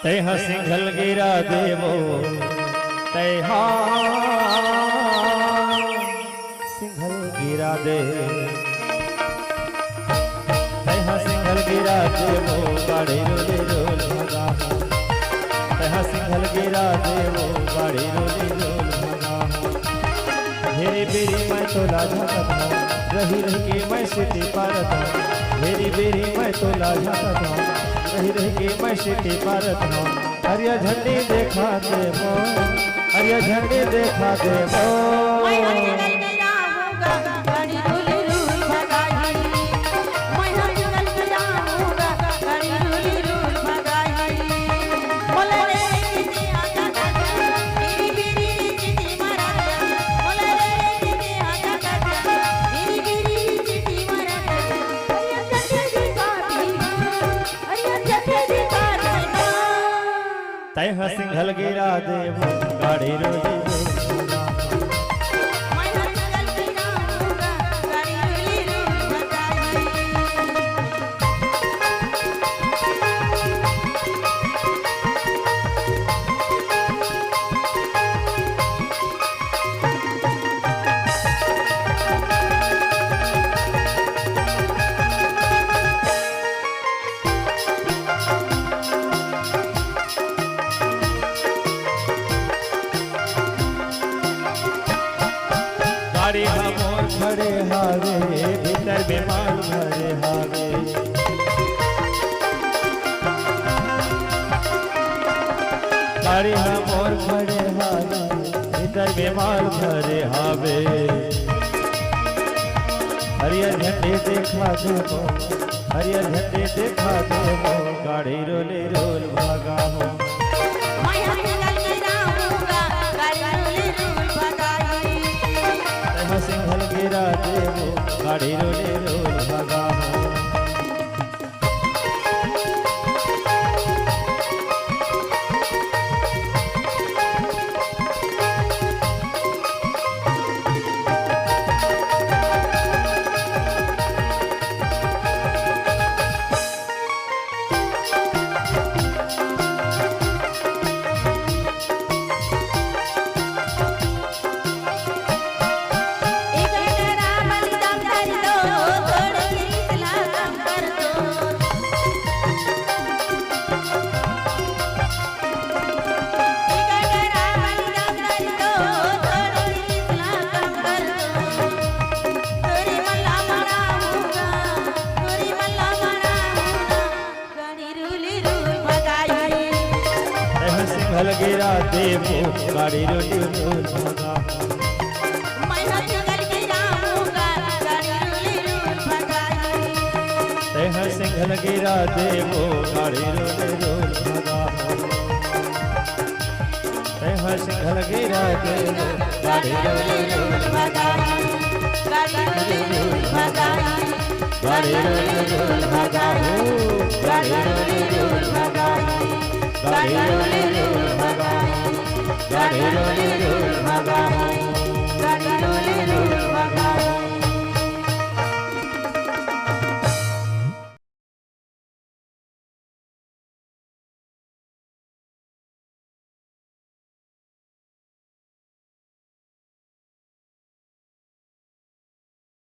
तैह सिंघल गिरा देवो तैहा सिंघल गिरा दे तैहा सिंघल गिरा देवो गाड़ी रोली रोल भगा तैहा सिंघल गिरा देवो गाड़ी रोली रोल भगा हेरी बेरी मैं तोला झकत हूँ रही रही के मैं सिटी पारत हूँ हेरी बेरी मैं तोला झकत हूँ रही रही के मैं सिटी पारत हूँ हरिया झंडी देखा देवो हरिया झंडी देखा देवो तैह सिंघल गिरा देवो गाड़ी रोली गाड़ी हमोर खड़े हावे भीतर बेमार भरे हावे गाड़ी हमोर खड़े हावे भीतर बेमार भरे हावे हरियर झंडे देखा देवो हरियर झंडे देखा देवो गाड़ी रोले रोल भागा हो सिंघल गिरा देवो गाड़ी रोले रोल भगा हो सिंघल गिरा देवो गाड़ी रोली रोल भगा तैह सिंघल गिरा देवो गाड़ी रोली रोल भगा तैह सिंघल गिरा देवो गाड़ी रोली रोल भगा गाड़ी रोली रोल भगा गाड़ी रोली रोल भगा गाड़ी रोली रोल भगा गाड़ी रोली रोल भगा गाड़ी रोली रोल भगा।